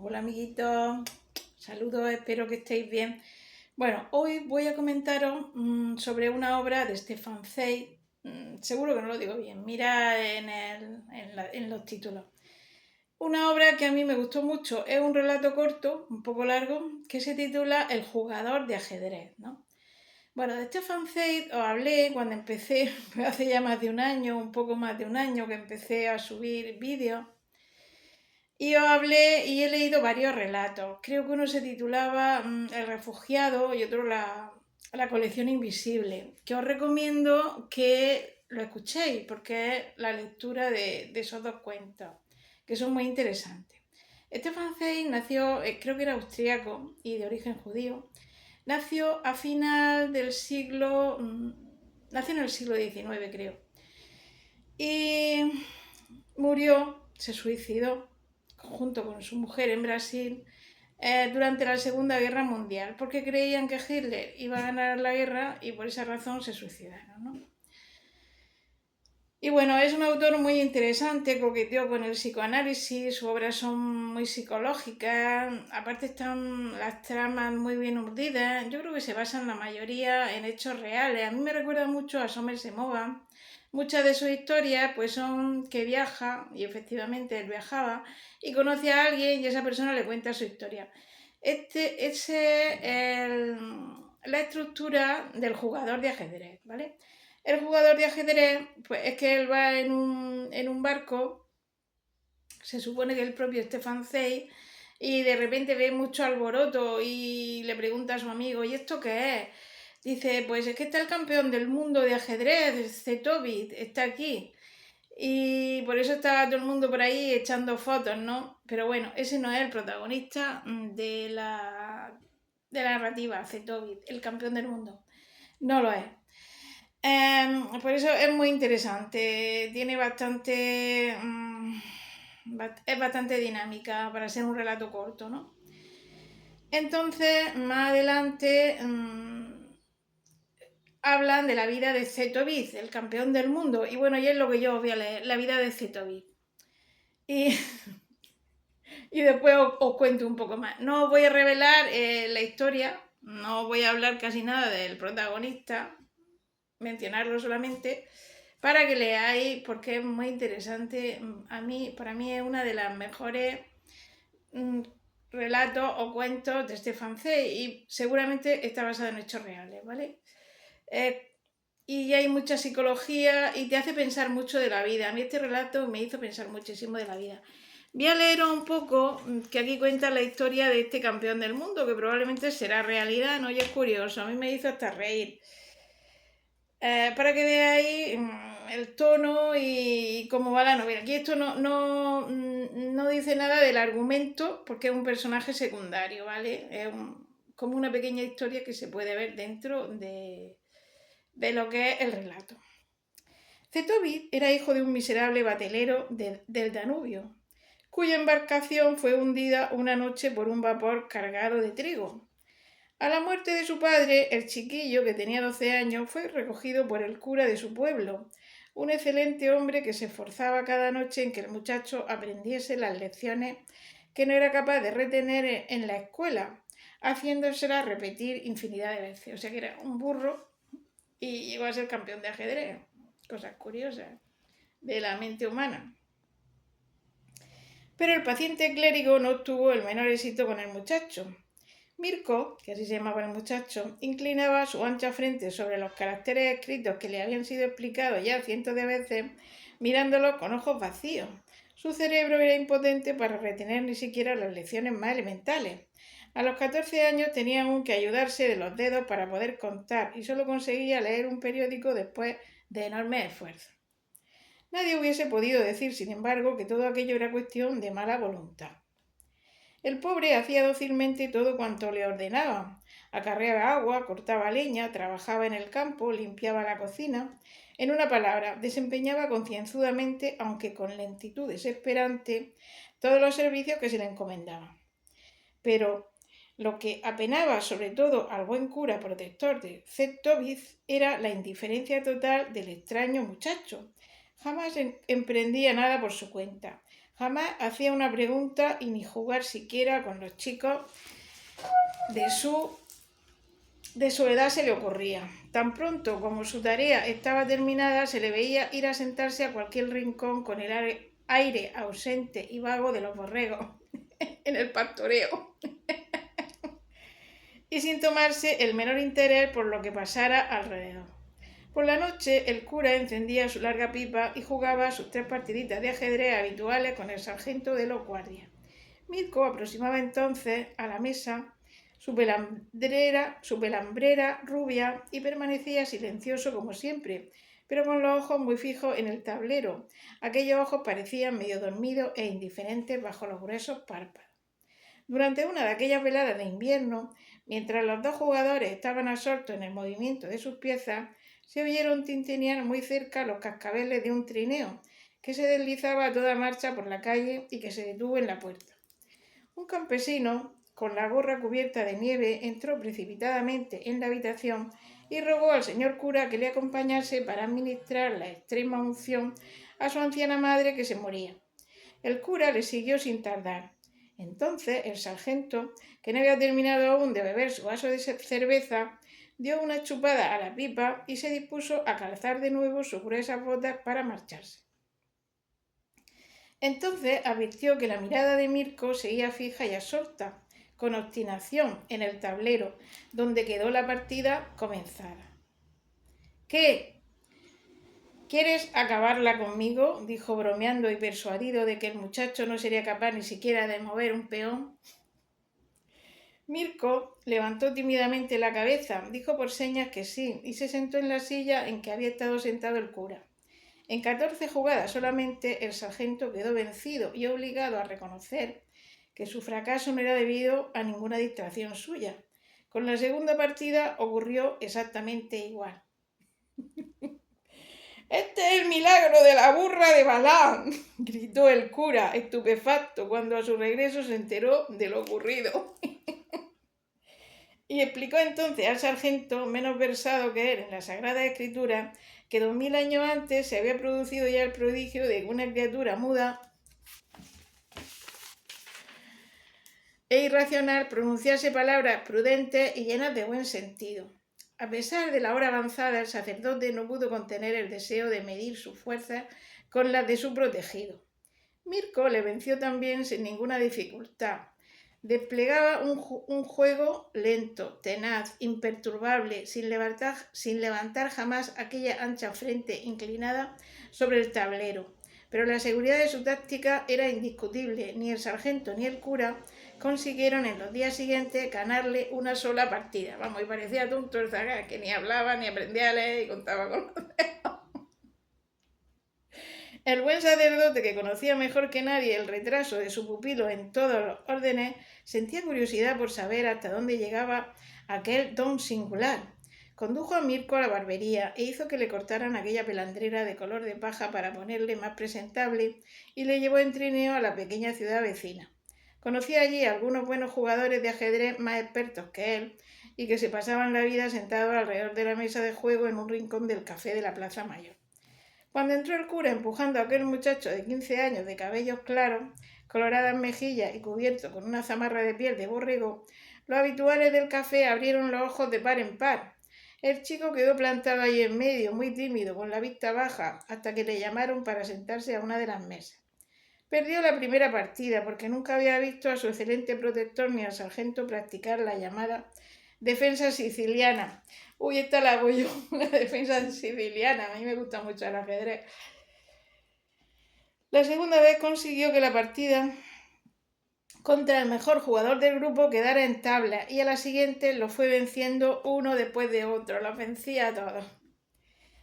Hola amiguitos, saludos, espero que estéis bien. Bueno, hoy voy a comentaros sobre una obra de Stefan Zweig. Seguro que no lo digo bien, mira en los títulos. Una obra que a mí me gustó mucho, es un relato corto, un poco largo, que se titula El jugador de ajedrez, ¿no? Bueno, de Stefan Zweig os hablé cuando empecé, hace ya más de un año, un poco más de un año que empecé a subir vídeos. Y os hablé y he leído varios relatos. Creo que uno se titulaba El refugiado y otro la colección invisible, que os recomiendo que lo escuchéis porque es la lectura de esos dos cuentos, que son muy interesantes. Stefan Zweig nació, creo que era austríaco y de origen judío. Nació a final del siglo, nació en el siglo XIX, creo. Y murió, se suicidó junto con su mujer en Brasil durante la Segunda Guerra Mundial, porque creían que Hitler iba a ganar la guerra y por esa razón se suicidaron, ¿no? Y bueno, es un autor muy interesante, coqueteó con el psicoanálisis, sus obras son muy psicológicas, aparte están las tramas muy bien urdidas, yo creo que se basan la mayoría en hechos reales. A mí me recuerda mucho a Somerset-Maugham. Muchas de sus historias pues son que viaja, y efectivamente él viajaba, y conoce a alguien y esa persona le cuenta su historia. Ese es la estructura del jugador de ajedrez, ¿vale? El jugador de ajedrez, pues es que él va en un barco, se supone que el propio Stefan Zweig, y de repente ve mucho alboroto y le pregunta a su amigo, ¿y esto qué es? Dice, pues es que está el campeón del mundo de ajedrez, Zetovit, está aquí. Y por eso está todo el mundo por ahí echando fotos, ¿no? Pero bueno, ese no es el protagonista de la narrativa, Zetovit, el campeón del mundo. No lo es. Por eso es muy interesante, tiene es bastante dinámica para ser un relato corto, ¿no? Entonces, más adelante hablan de la vida de Zetovic, el campeón del mundo, y bueno, y es lo que yo os voy a leer, la vida de Zetovic. Y, y después os cuento un poco más. No os voy a revelar la historia, no voy a hablar casi nada del protagonista, mencionarlo solamente, para que leáis porque es muy interesante. Para mí es una de las mejores mm, relatos o cuentos de Stefan Zweig y seguramente está basado en hechos reales, ¿vale? Eh, y hay mucha psicología y te hace pensar mucho de la vida. A mí este relato me hizo pensar muchísimo de la vida. Voy a leer un poco, que aquí cuenta la historia de este campeón del mundo, que probablemente será realidad, ¿no? Y es curioso, a mí me hizo hasta reír. Para que veáis el tono y cómo va la novela. Aquí esto no dice nada del argumento porque es un personaje secundario, ¿vale? Como una pequeña historia que se puede ver dentro de lo que es el relato. Zetovit era hijo de un miserable batelero del Danubio, cuya embarcación fue hundida una noche por un vapor cargado de trigo. A la muerte de su padre, el chiquillo, que tenía 12 años, fue recogido por el cura de su pueblo, un excelente hombre que se esforzaba cada noche en que el muchacho aprendiese las lecciones que no era capaz de retener en la escuela, haciéndoselas repetir infinidad de veces. O sea que era un burro y llegó a ser campeón de ajedrez. Cosas curiosas de la mente humana. Pero el paciente clérigo no tuvo el menor éxito con el muchacho. Mirko, que así se llamaba el muchacho, inclinaba su ancha frente sobre los caracteres escritos que le habían sido explicados ya cientos de veces, mirándolos con ojos vacíos. Su cerebro era impotente para retener ni siquiera las lecciones más elementales. A los 14 años tenía aún que ayudarse de los dedos para poder contar y solo conseguía leer un periódico después de enormes esfuerzos. Nadie hubiese podido decir, sin embargo, que todo aquello era cuestión de mala voluntad. El pobre hacía dócilmente todo cuanto le ordenaba. Acarreaba agua, cortaba leña, trabajaba en el campo, limpiaba la cocina. En una palabra, desempeñaba concienzudamente, aunque con lentitud desesperante, todos los servicios que se le encomendaban. Pero lo que apenaba sobre todo al buen cura protector de Zettovitz era la indiferencia total del extraño muchacho. Jamás emprendía nada por su cuenta. Jamás hacía una pregunta y ni jugar siquiera con los chicos de su edad se le ocurría. Tan pronto como su tarea estaba terminada, se le veía ir a sentarse a cualquier rincón con el aire ausente y vago de los borregos en el pastoreo y sin tomarse el menor interés por lo que pasara alrededor. Por la noche el cura encendía su larga pipa y jugaba sus 3 partiditas de ajedrez habituales con el sargento de los guardias. Mirko aproximaba entonces a la mesa su pelambrera rubia y permanecía silencioso como siempre, pero con los ojos muy fijos en el tablero. Aquellos ojos parecían medio dormidos e indiferentes bajo los gruesos párpados. Durante una de aquellas veladas de invierno, mientras los 2 jugadores estaban absortos en el movimiento de sus piezas, se oyeron tintinear muy cerca los cascabeles de un trineo que se deslizaba a toda marcha por la calle y que se detuvo en la puerta. Un campesino, con la gorra cubierta de nieve, entró precipitadamente en la habitación y rogó al señor cura que le acompañase para administrar la extrema unción a su anciana madre que se moría. El cura le siguió sin tardar. Entonces el sargento, que no había terminado aún de beber su vaso de cerveza, dio una chupada a la pipa y se dispuso a calzar de nuevo sus gruesas botas para marcharse. Entonces advirtió que la mirada de Mirko seguía fija y absorta, con obstinación, en el tablero, donde quedó la partida comenzada. ¿Qué? ¿Quieres acabarla conmigo?, dijo bromeando y persuadido de que el muchacho no sería capaz ni siquiera de mover un peón. Mirko levantó tímidamente la cabeza, dijo por señas que sí y se sentó en la silla en que había estado sentado el cura. En 14 jugadas solamente el sargento quedó vencido y obligado a reconocer que su fracaso no era debido a ninguna distracción suya. Con la segunda partida ocurrió exactamente igual. «¡Este es el milagro de la burra de Balaam!», gritó el cura, estupefacto, cuando a su regreso se enteró de lo ocurrido. Y explicó entonces al sargento, menos versado que él en la Sagrada Escritura, que 2000 años antes se había producido ya el prodigio de que una criatura muda e irracional pronunciase palabras prudentes y llenas de buen sentido. A pesar de la hora avanzada, el sacerdote no pudo contener el deseo de medir sus fuerzas con las de su protegido. Mirko le venció también sin ninguna dificultad. Desplegaba un juego lento, tenaz, imperturbable, sin levantar jamás aquella ancha frente inclinada sobre el tablero. Pero la seguridad de su táctica era indiscutible. Ni el sargento ni el cura consiguieron en los días siguientes ganarle una sola partida. Vamos, y parecía tonto el zagal, que ni hablaba, ni aprendía a leer y contaba con los dedos. El buen sacerdote, que conocía mejor que nadie el retraso de su pupilo en todos los órdenes, sentía curiosidad por saber hasta dónde llegaba aquel don singular. Condujo a Mirko a la barbería e hizo que le cortaran aquella pelandrera de color de paja para ponerle más presentable y le llevó en trineo a la pequeña ciudad vecina. Conocía allí a algunos buenos jugadores de ajedrez más expertos que él y que se pasaban la vida sentados alrededor de la mesa de juego en un rincón del café de la Plaza Mayor. Cuando entró el cura empujando a aquel muchacho de 15 años de cabellos claros, coloradas mejillas y cubierto con una zamarra de piel de borrego, los habituales del café abrieron los ojos de par en par. El chico quedó plantado ahí en medio, muy tímido, con la vista baja, hasta que le llamaron para sentarse a una de las mesas. Perdió la primera partida porque nunca había visto a su excelente protector ni al sargento practicar la llamada defensa siciliana. Uy, esta la hago yo, una defensa siciliana. A mí me gusta mucho el ajedrez. La segunda vez consiguió que la partida contra el mejor jugador del grupo quedara en tabla y a la siguiente lo fue venciendo uno después de otro. Los vencía a todos.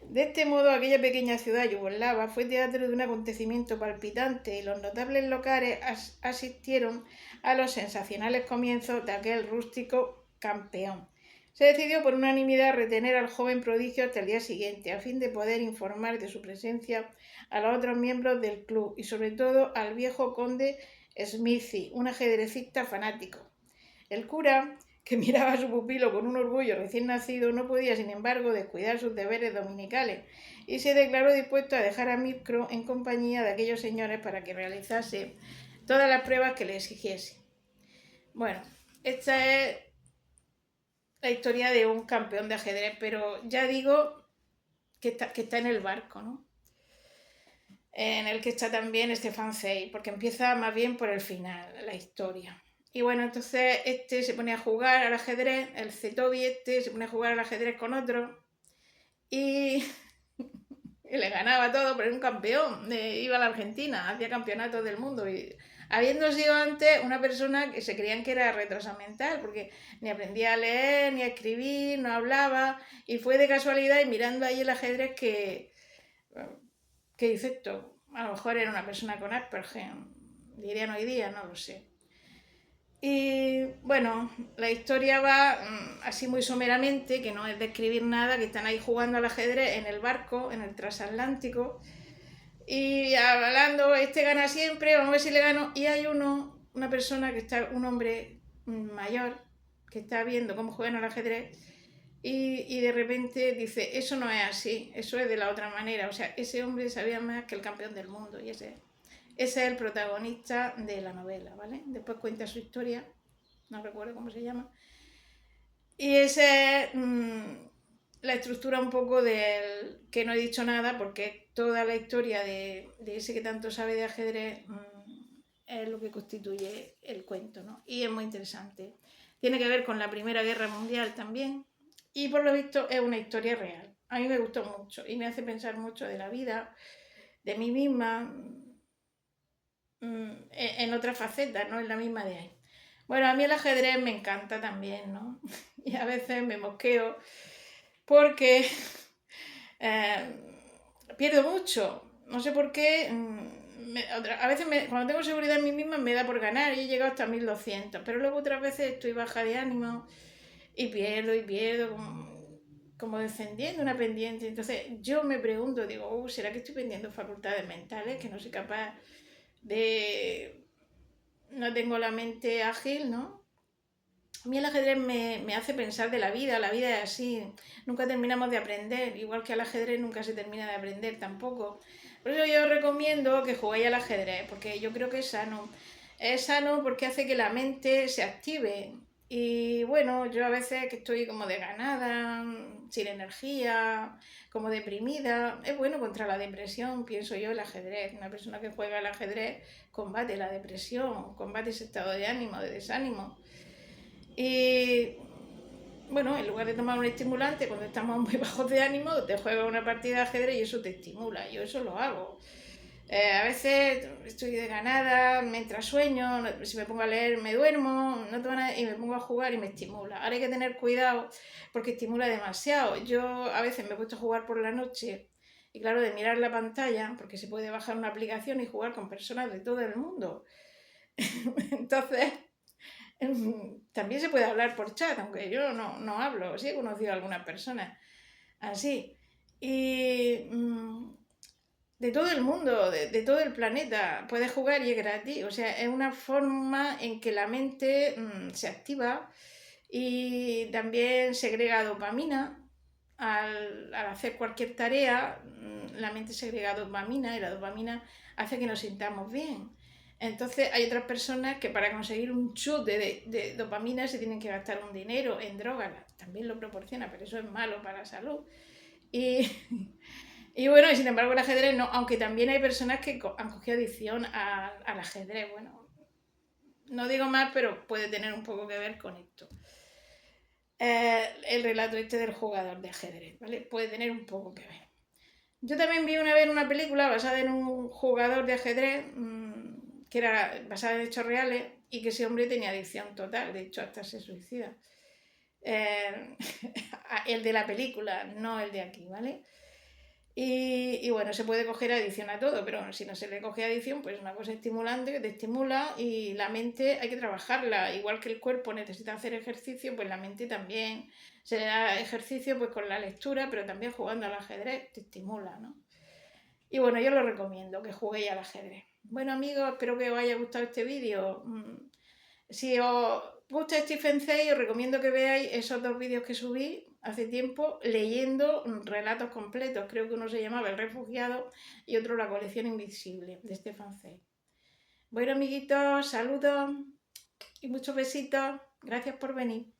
De este modo, aquella pequeña ciudad yugoslava fue teatro de un acontecimiento palpitante y los notables locales asistieron a los sensacionales comienzos de aquel rústico campeón. Se decidió por unanimidad retener al joven prodigio hasta el día siguiente, a fin de poder informar de su presencia a los otros miembros del club y sobre todo al viejo conde Smithy, un ajedrecista fanático. El cura, que miraba a su pupilo con un orgullo recién nacido, no podía, sin embargo, descuidar sus deberes dominicales y se declaró dispuesto a dejar a Mirko en compañía de aquellos señores para que realizase todas las pruebas que le exigiese. Bueno, esta es la historia de un campeón de ajedrez, pero ya digo que está en el barco, ¿no? En el que está también Stefan Zweig, porque empieza más bien por el final, la historia. Y bueno, entonces este se pone a jugar al ajedrez, el Zetobi este se pone a jugar al ajedrez con otro y, y le ganaba todo, pero era un campeón, iba a la Argentina, hacía campeonatos del mundo y habiendo sido antes una persona que se creían que era retrasada mental, porque ni aprendía a leer, ni a escribir, no hablaba, y fue de casualidad y mirando ahí el ajedrez que dice esto, a lo mejor era una persona con Asperger, dirían hoy día, no lo sé. Y bueno, la historia va así muy someramente, que no es de escribir nada, que están ahí jugando al ajedrez en el barco, en el transatlántico, y hablando, este gana siempre, vamos a ver si le gano, y hay una persona que está, un hombre mayor, que está viendo cómo juegan al ajedrez, y de repente dice, eso no es así, eso es de la otra manera, o sea, ese hombre sabía más que el campeón del mundo, y ese es el protagonista de la novela, ¿vale? Después cuenta su historia, no recuerdo cómo se llama, y esa es la estructura un poco del que no he dicho nada, porque toda la historia de ese que tanto sabe de ajedrez es lo que constituye el cuento, ¿no? Y es muy interesante. Tiene que ver con la Primera Guerra Mundial también, y por lo visto es una historia real. A mí me gustó mucho y me hace pensar mucho de la vida, de mí misma, en otras facetas, no en la misma de ahí. Bueno, a mí el ajedrez me encanta también, ¿no? Y a veces me mosqueo porque pierdo mucho. No sé por qué. A veces cuando tengo seguridad en mí misma me da por ganar y he llegado hasta 1200, pero luego otras veces estoy baja de ánimo y pierdo como descendiendo una pendiente. Entonces yo me pregunto, digo, ¿será que estoy perdiendo facultades mentales? Que no soy capaz de... No tengo la mente ágil, ¿no? A mí el ajedrez me hace pensar de la vida es así, nunca terminamos de aprender, igual que al ajedrez nunca se termina de aprender tampoco. Por eso yo recomiendo que juguéis al ajedrez, porque yo creo que es sano porque hace que la mente se active. Y bueno, yo a veces que estoy como desganada, sin energía, como deprimida, es bueno contra la depresión, pienso yo, el ajedrez. Una persona que juega al ajedrez combate la depresión, combate ese estado de ánimo, de desánimo. Y bueno, en lugar de tomar un estimulante cuando estamos muy bajos de ánimo, te juegas una partida de ajedrez y eso te estimula. Yo eso lo hago. A veces estoy de ganada, mientras sueño, si me pongo a leer me duermo, no tomo nada, y me pongo a jugar y me estimula. Ahora hay que tener cuidado porque estimula demasiado. Yo a veces me he puesto a jugar por la noche y claro, de mirar la pantalla, porque se puede bajar una aplicación y jugar con personas de todo el mundo. Entonces también se puede hablar por chat, aunque yo no hablo, sí he conocido a algunas personas así. Y de todo el mundo, de todo el planeta, puedes jugar y es gratis. O sea, es una forma en que la mente se activa y también segrega dopamina. Al hacer cualquier tarea, la mente segrega dopamina y la dopamina hace que nos sintamos bien. Entonces hay otras personas que para conseguir un chute de dopamina se tienen que gastar un dinero en drogas, también lo proporciona, pero eso es malo para la salud. Y, y bueno, y sin embargo el ajedrez no, aunque también hay personas que han cogido adicción al ajedrez. Bueno, no digo más, pero puede tener un poco que ver con esto. El relato este del jugador de ajedrez, ¿vale? Puede tener un poco que ver. Yo también vi una vez una película basada en un jugador de ajedrez que era basada en hechos reales y que ese hombre tenía adicción total, de hecho hasta se suicida. El de la película, no el de aquí, ¿vale? Y bueno, se puede coger adicción a todo, pero si no se le coge adicción, pues es una cosa estimulante que te estimula y la mente hay que trabajarla. Igual que el cuerpo necesita hacer ejercicio, pues la mente también se le da ejercicio pues con la lectura, pero también jugando al ajedrez te estimula, ¿no? Y bueno, yo lo recomiendo, que juguéis al ajedrez. Bueno amigos, espero que os haya gustado este vídeo. Si os gusta Stephen Zweig, os recomiendo que veáis esos 2 vídeos que subí hace tiempo leyendo relatos completos. Creo que uno se llamaba El refugiado y otro La colección invisible de Stephen Zweig. Bueno, amiguitos, saludos y muchos besitos. Gracias por venir.